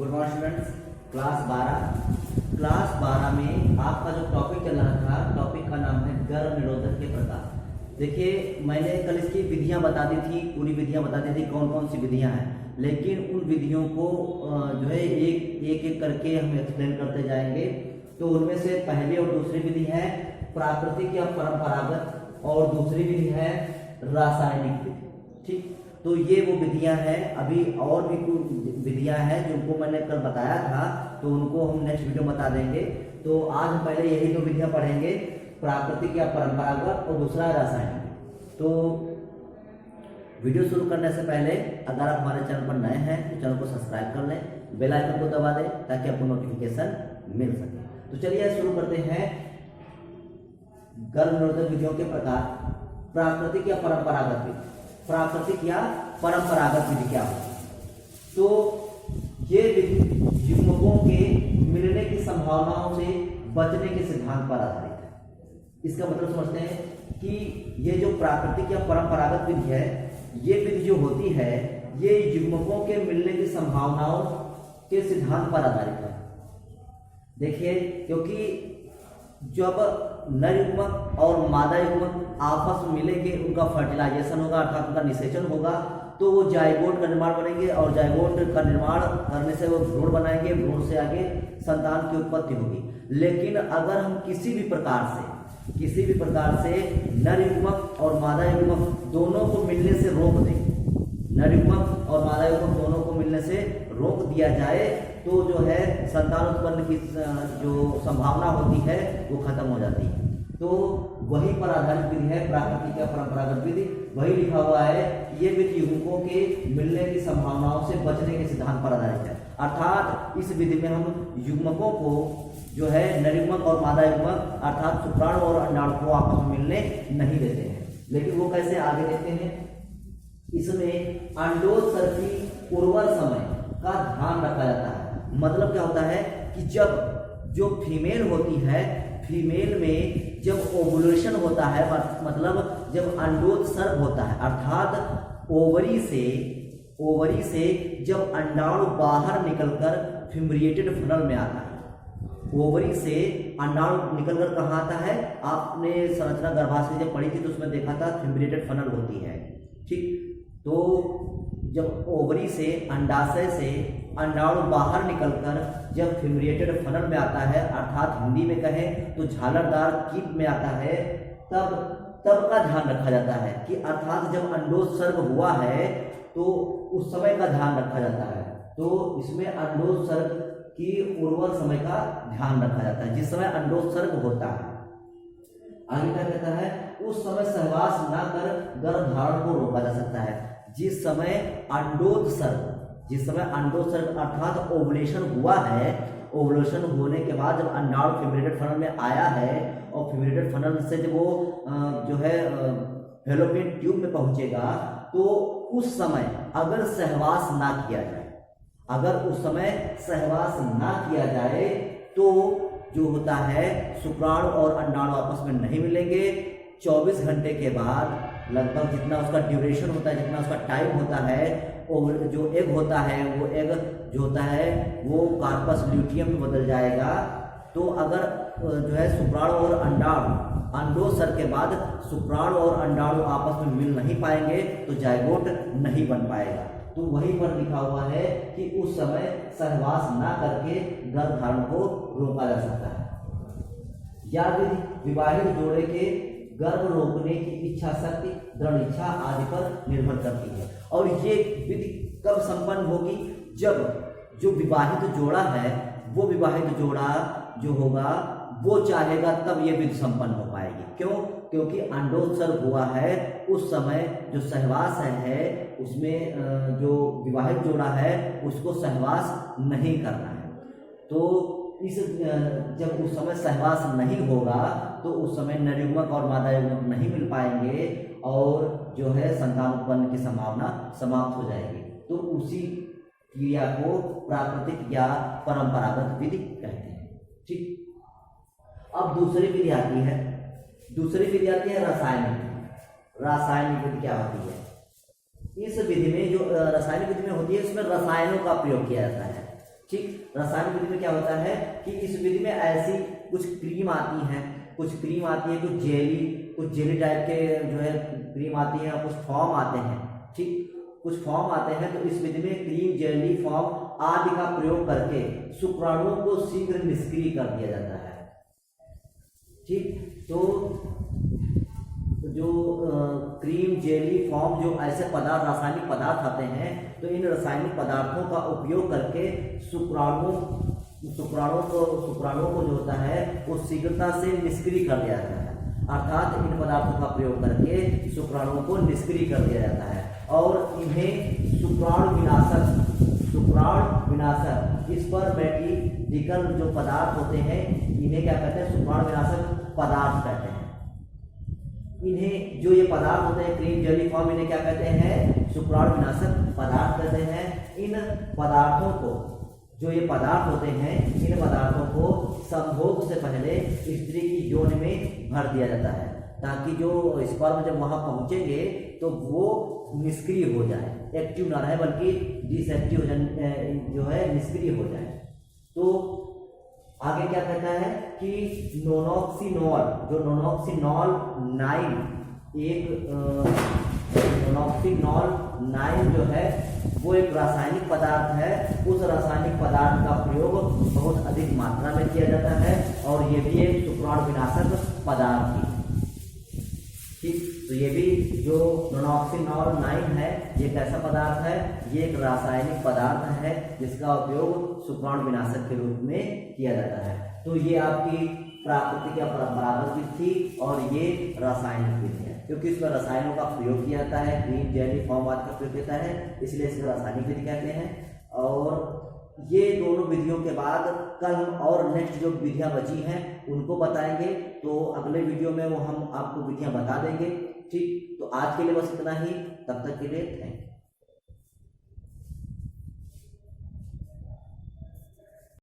Good morning students. Class 12 में आपका जो टॉपिक चल रहा था, टॉपिक का नाम है गर्भ निरोधक के प्रकार। देखिए, मैंने कल इसकी विधियां बता दी थी, पूरी विधियां बता दी थी कौन कौन सी विधियां हैं, लेकिन उन विधियों को जो है एक करके हम एक्सप्लेन करते जाएंगे। तो उनमें से पहली और दूसरी विधि है प्राकृतिक या परंपरागत, और दूसरी विधि है रासायनिक विधि। ठीक, तो ये वो विधियां हैं। अभी और भी कुछ विधियां हैं जिनको मैंने कल बताया था, तो उनको हम नेक्स्ट वीडियो में बता देंगे। तो आज हम पहले यही दो विधियां पढ़ेंगे, प्राकृतिक या परंपरागत और दूसरा रासायनिक। तो वीडियो शुरू करने से पहले अगर आप हमारे चैनल पर नए हैं तो चैनल को सब्सक्राइब कर लें, बेल आइकन को दबा दें ताकि आपको नोटिफिकेशन मिल सके। तो चलिए शुरू करते हैं। गर्भ निरोधक विधियों के प्रकार, प्राकृतिक या परंपरागत विधि। प्राकृतिक या परंपरागत विधि क्या होती है? तो ये विधि युग्मकों के मिलने की संभावनाओं से बचने के सिद्धांत पर आधारित है। इसका मतलब समझते हैं कि ये जो प्राकृतिक या परंपरागत विधि है, ये विधि जो होती है ये युग्मकों के मिलने की संभावनाओं के सिद्धांत पर आधारित है। देखिए, क्योंकि जब नर युग्मक और मादा युग्मक आपस में मिलेंगे, उनका फर्टिलाइजेशन होगा अर्थात उनका निषेचन होगा, तो वो जाइगोट का निर्माण बनेंगे, और जाइगोट का निर्माण करने से वो भ्रूण बनाएंगे, भ्रूण से आगे संतान की उत्पत्ति होगी। लेकिन अगर हम किसी भी प्रकार से नर युग्मक और मादा युग्मक दोनों को मिलने से रोक दें, नर युग्मक और मादा युग्मक दोनों को मिलने से रोक दिया जाए, तो जो है संतान उत्पन्न की जो संभावना होती है वो खत्म हो जाती है। तो वही पर आधारित विधि है प्राकृतिक या परंपरागत विधि। वही लिखा हुआ है कि ये विधि युग्मकों के मिलने की संभावनाओं से बचने के सिद्धांत पर आधारित है। अर्थात इस विधि में हम युग्मकों को जो है नर युग्मक और मादा युग्मक अर्थात शुक्राणु और अंडाणु को आपस में मिलने नहीं देते हैं। लेकिन वो कैसे, आगे देखते हैं। इसमें अंडोत्सर्ग की उर्वर समय का ध्यान रखा जाता है। मतलब क्या होता है कि जब जो फीमेल होती है, फीमेल में जब ओवुलेशन होता है, मतलब जब अंडोत्सर्ग होता है, अर्थात ओवरी से जब अंडाणु बाहर निकलकर फिम्ब्रिएटेड फनल में आता है। ओवरी से अंडाणु निकलकर कहाँ आता है? आपने संरचना गर्भाशय जब पढ़ी थी तो उसमें देखा था फिम्ब्रिएटेड फनल होती है। ठीक, तो जब ओवरी से, अंडाशय से अंडाणु बाहर निकलकर जब फिम्ब्रिएटेड फनल में आता है, अर्थात हिंदी में कहें तो झालरदार कीप में आता है, तब का ध्यान रखा जाता है कि अर्थात जब अंडोत्सर्ग हुआ है तो उस समय का ध्यान रखा जाता है। तो इसमें अंडोत्सर्ग की उर्वर समय का ध्यान रखा जाता है, जिस समय अंडोत्सर्ग होता है। आगे क्या कहता है? उस समय सहवास न कर गर्भधारण को रोका जा सकता है। जिस समय अंडोत्सर्ग अर्थात ओवुलेशन हुआ है, ओवुलेशन होने के बाद जब अंडाणु फिम्ब्रिएटेड फनल में आया है और फिम्ब्रिएटेड फनल से जब वो जो है फैलोपियन ट्यूब में पहुंचेगा, तो उस समय अगर सहवास ना किया जाए, तो जो होता है शुक्राणु और अंडाणु आपस में नहीं मिलेंगे। 24 घंटे के बाद लगभग जितना उसका ड्यूरेशन होता है, जितना उसका टाइम होता है, और जो एग होता है वो एग जो होता है वो कार्पस ल्यूटियम में बदल जाएगा। तो अगर जो है शुक्राणु और अंडाणु अंडोत्सर्ग के बाद शुक्राणु और अंडाणु आपस में मिल नहीं पाएंगे तो जाइगोट नहीं बन पाएगा। तो वहीं पर लिखा हुआ है कि उस समय सहवास ना करके गर्भधारण को रोका जा सकता है। या विवाहित जोड़े के गर्भ रोकने की इच्छा शक्ति, दृढ़ इच्छा आदि पर निर्भर करती है। और ये विधि कब संपन्न होगी? जब जो विवाहित जोड़ा है, वो विवाहित जोड़ा जो होगा वो चाहेगा, तब ये विधि संपन्न हो पाएगी। क्यों? क्योंकि अंडोत्सर्ग हुआ है, उस समय जो सहवास है उसमें जो विवाहित जोड़ा है उसको सहवास नहीं करना है। तो जब उस समय सहवास नहीं होगा तो उस समय नर युग्मक और मादा युग्मक नहीं मिल पाएंगे और जो है संतान उत्पन्न की संभावना समाप्त हो जाएगी। तो उसी क्रिया को प्राकृतिक या परंपरागत विधि कहते हैं। ठीक, अब दूसरी विधि आती है रासायनिक विधि क्या होती है? इस विधि में जो रासायनिक विधि में होती है, इसमें रसायनों का प्रयोग किया जाता है। ठीक, रासायनिक विधि में क्या होता है कि इस विधि में ऐसी कुछ क्रीम आती है, कुछ जेली टाइप के जो है क्रीम आती है, कुछ फॉर्म आते हैं, ठीक, कुछ फॉर्म आते हैं। तो इस विधि में क्रीम, जेली, फॉर्म आदि का प्रयोग करके शुक्राणुओं को शीघ्र निष्क्रिय कर दिया जाता है। ठीक, तो जो क्रीम, जेली, फॉर्म, जो ऐसे पदार्थ, रासायनिक पदार्थ आते हैं, तो इन रासायनिक पदार्थों का उपयोग करके शुक्राणुओं को जो होता है वो शीघ्रता से निष्क्रिय कर दिया जाता है। अर्थात इन पदार्थों का प्रयोग करके शुक्राणुओं को निष्क्रिय कर दिया जाता है और इन्हें शुक्राणु विनाशक स्पर्मेटिडिकल जो पदार्थ होते हैं, इन्हें क्या कहते हैं, शुक्राणु विनाशक पदार्थ कहते हैं। इन्हें जो ये पदार्थ होते हैं, क्रीम, जेली, फॉर्म, इन्हें क्या कहते हैं, शुक्राणु विनाशक पदार्थ कहते हैं। इन पदार्थों को, जो ये पदार्थ होते हैं, इन पदार्थों को संभोग से पहले स्त्री की यौन में भर दिया जाता है, ताकि जो स्पर्म जब वहां पहुंचेंगे तो वो निष्क्रिय हो जाए, एक्टिव ना रहे बल्कि डिसएक्टिव जो है निष्क्रिय हो जाए। तो आगे क्या कहता है कि नोनॉक्सिनॉल 9 जो है वो एक रासायनिक पदार्थ है। उस रासायनिक पदार्थ का प्रयोग बहुत अधिक मात्रा में किया जाता है और ये भी एक शुक्राणु विनाशक पदार्थ है। ठीक, तो ये भी जो नोनॉक्सिनॉल 9 है, ये कैसा पदार्थ है, ये एक रासायनिक पदार्थ है जिसका उपयोग शुक्राणु विनाशक के रूप में किया जाता है। तो ये आपकी प्राकृतिक या परंपरागत विधि थी और ये रासायनिक विधि है, क्योंकि इसमें रसायनों का प्रयोग किया जाता है, क्रीम, जेली, फॉर्म आदि का प्रयोग किया है, इसलिए इसको रासायनिक विधि कहते हैं। और ये दोनों विधियों के बाद कल हम और नेक्स्ट जो विधियां बची हैं उनको बताएंगे, तो अगले वीडियो में वो हम आपको विधियां बता देंगे। ठीक, तो आज के लिए बस इतना ही, तब तक के लिए थैंक यू।